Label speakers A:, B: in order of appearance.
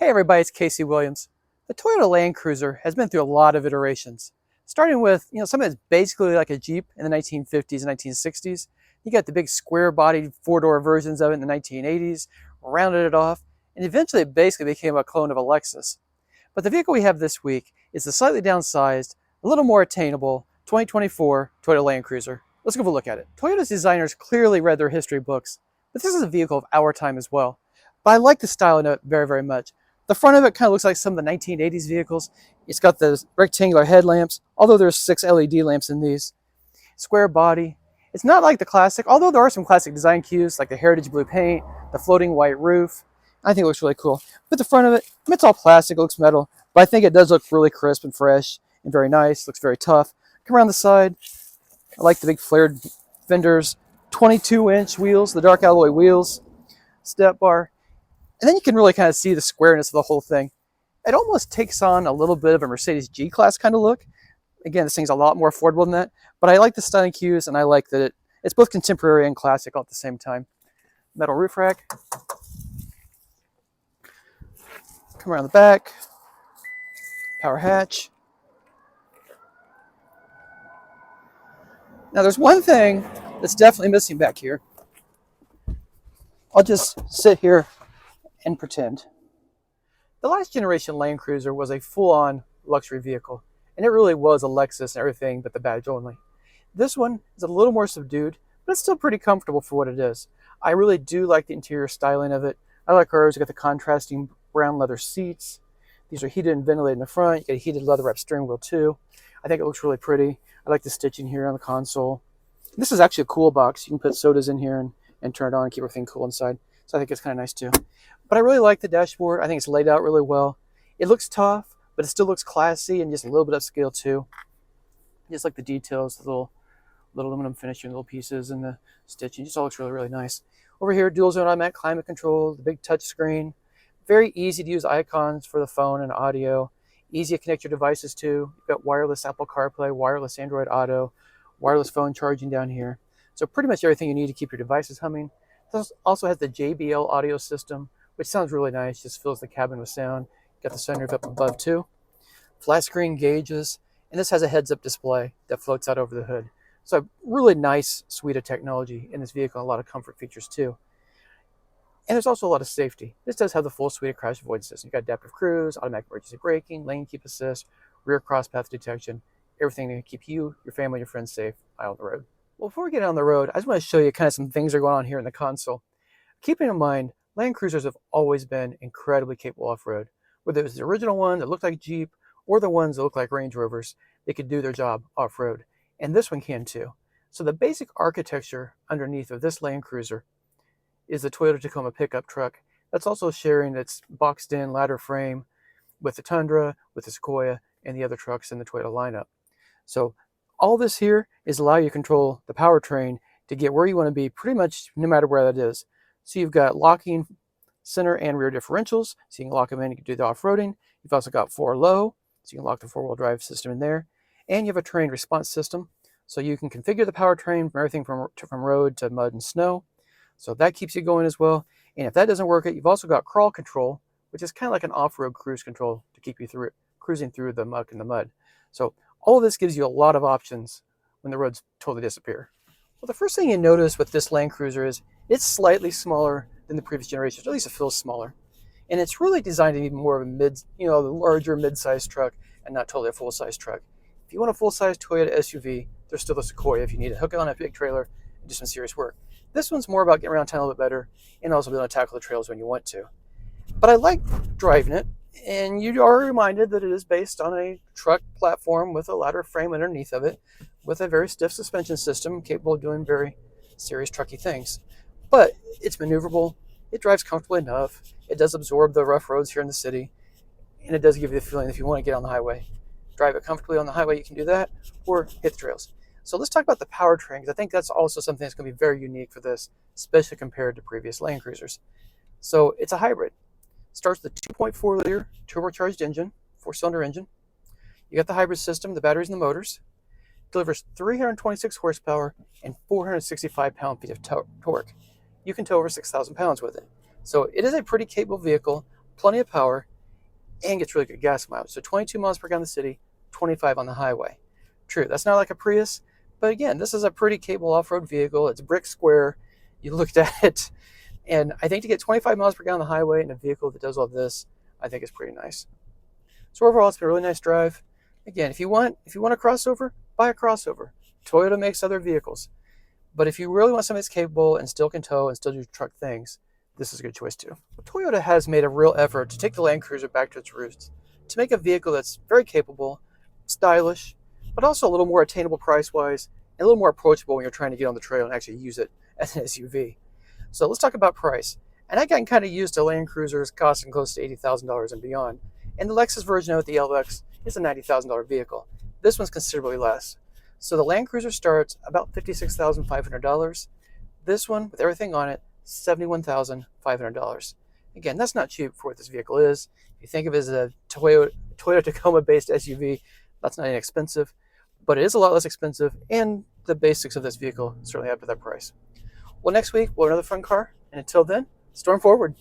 A: Hey everybody, it's Casey Williams. The Toyota Land Cruiser has been through a lot of iterations, starting with something that's basically like a Jeep in the 1950s and 1960s. You got the big square-bodied four-door versions of it in the 1980s, rounded it off, and eventually it basically became a clone of a Lexus. But the vehicle we have this week is the slightly downsized, a little more attainable 2024 Toyota Land Cruiser. Let's go have a look at it. Toyota's designers clearly read their history books, but this is a vehicle of our time as well. But I like the styling of it very, very much. The front of it kind of looks like some of the 1980s vehicles. It's got the rectangular headlamps, although there's 6 LED lamps in these. Square body. It's not like the classic, although there are some classic design cues like the heritage blue paint, the floating white roof. I think it looks really cool. But the front of it, it's all plastic, it looks metal, but I think it does look really crisp and fresh and very nice. Looks very tough. Come around the side. I like the big flared fenders, 22-inch wheels, the dark alloy wheels, step bar. And then you can really kind of see the squareness of the whole thing. It almost takes on a little bit of a Mercedes G-Class kind of look. Again, this thing's a lot more affordable than that, but I like the styling cues and I like that it's both contemporary and classic all at the same time. Metal roof rack. Come around the back. Power hatch. Now there's one thing that's definitely missing back here. I'll just sit here and pretend. The last generation Land Cruiser was a full-on luxury vehicle, and it really was a Lexus and everything but the badge only. This one is a little more subdued, but it's still pretty comfortable for what it is. I really do like the interior styling of it. I like ours. You got the contrasting brown leather seats. These are heated and ventilated in the front. You get a heated leather-wrapped steering wheel too. I think it looks really pretty. I like the stitching here on the console. This is actually a cool box. You can put sodas in here and turn it on and keep everything cool inside. So I think it's kind of nice too. But I really like the dashboard. I think it's laid out really well. It looks tough, but it still looks classy and just a little bit upscale too. Just like the details, the little aluminum finishing, little pieces, and the stitching. Just all looks really, really nice. Over here, dual zone automatic climate control, the big touch screen. Very easy to use icons for the phone and audio. Easy to connect your devices to. You've got wireless Apple CarPlay, wireless Android Auto, wireless phone charging down here. So pretty much everything you need to keep your devices humming. This also has the JBL audio system, which sounds really nice, just fills the cabin with sound. Got the sunroof up above too. Flat screen gauges, and this has a heads-up display that floats out over the hood. So a really nice suite of technology in this vehicle, a lot of comfort features too. And there's also a lot of safety. This does have the full suite of crash avoidance system. You've got adaptive cruise, automatic emergency braking, lane keep assist, rear cross path detection, everything to keep you, your family, your friends safe out on the road. Well, before we get on the road, I just want to show you kind of some things that are going on here in the console. Keeping in mind, Land Cruisers have always been incredibly capable off-road. Whether it was the original one that looked like Jeep or the ones that look like Range Rovers, they could do their job off-road. And this one can too. So the basic architecture underneath of this Land Cruiser is the Toyota Tacoma pickup truck. That's also sharing its boxed-in ladder frame with the Tundra, with the Sequoia, and the other trucks in the Toyota lineup. So all this here is allow you to control the powertrain to get where you want to be pretty much no matter where that is. So you've got locking center and rear differentials, so you can lock them in, you can do the off-roading. You've also got 4 low, so you can lock the 4-wheel drive system in there. And you have a terrain response system, so you can configure the powertrain from everything from road to mud and snow. So that keeps you going as well. And if that doesn't work, you've also got crawl control, which is kind of like an off-road cruise control to keep you cruising through the muck and the mud. So all of this gives you a lot of options when the roads totally disappear. Well, the first thing you notice with this Land Cruiser is it's slightly smaller than the previous generation, or at least it feels smaller. And it's really designed to be more of a larger mid-sized truck and not totally a full-size truck. If you want a full-size Toyota SUV, there's still the Sequoia if you need to hook it on a big trailer and do some serious work. This one's more about getting around town a little bit better and also being able to tackle the trails when you want to. But I like driving it, and you are reminded that it is based on a truck platform with a ladder frame underneath of it with a very stiff suspension system capable of doing very serious trucky things. But it's maneuverable, it drives comfortably enough, it does absorb the rough roads here in the city, and it does give you the feeling if you want to get on the highway, drive it comfortably on the highway, you can do that, or hit the trails. So let's talk about the powertrain, because I think that's also something that's going to be very unique for this, especially compared to previous Land Cruisers. So it's a hybrid. It starts with a 2.4-liter turbocharged engine, 4-cylinder engine. You got the hybrid system, the batteries and the motors. It delivers 326 horsepower and 465 pound-feet of torque. You can tow over 6,000 pounds with it. So it is a pretty capable vehicle, plenty of power, and gets really good gas mileage. So 22 miles per gallon in the city, 25 on the highway. True, that's not like a Prius, but again, this is a pretty capable off-road vehicle. It's brick square. You looked at it, and I think to get 25 miles per gallon on the highway in a vehicle that does all this, I think is pretty nice. So overall, it's been a really nice drive. Again, if you want a crossover, buy a crossover. Toyota makes other vehicles. But if you really want something that's capable and still can tow and still do truck things, this is a good choice too. Toyota has made a real effort to take the Land Cruiser back to its roots, to make a vehicle that's very capable, stylish, but also a little more attainable price-wise, and a little more approachable when you're trying to get on the trail and actually use it as an SUV. So let's talk about price. And I got kind of used to Land Cruisers costing close to $80,000 and beyond. And the Lexus version of the LX is a $90,000 vehicle. This one's considerably less. So the Land Cruiser starts about $56,500. This one, with everything on it, $71,500. Again, that's not cheap for what this vehicle is. If you think of it as a Toyota Tacoma-based SUV, that's not inexpensive, but it is a lot less expensive, and the basics of this vehicle certainly add to that price. Well, next week, we'll have another fun car, and until then, storm forward.